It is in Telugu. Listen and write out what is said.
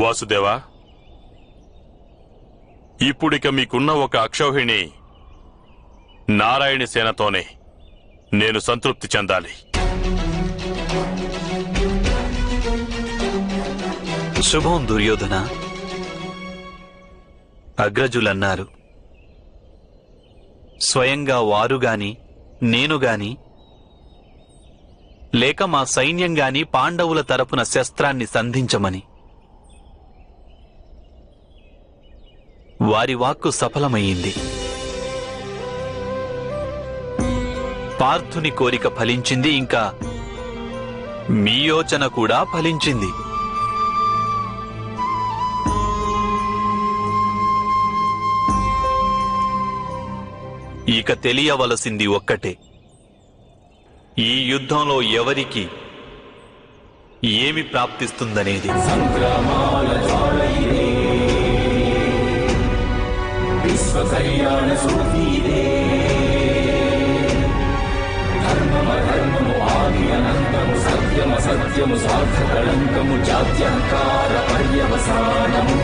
వాసుదేవా, ఇప్పుడిక మీకున్న ఒక అక్షౌహిణి నారాయణ సేనతోనే నేను సంతృప్తి చెందాలి. శుభం దుర్యోధన. అగ్రజులన్నారు, స్వయంగా వారుగాని నేనుగాని లేక మా సైన్యంగాని పాండవుల తరపున శస్త్రాన్ని సంధించమని. వారి వాక్కు సఫలమయ్యింది. పార్థుని కోరిక ఫలించింది, ఇంకా మీ యోచన కూడా ఫలించింది. ఇక తెలియవలసింది ఒక్కటే, ఈ యుద్ధంలో ఎవరికి ఏమి ప్రాప్తిస్తుందనేది. సత్యము సార్థకళంకము జాత్యంకార పర్యవసానము.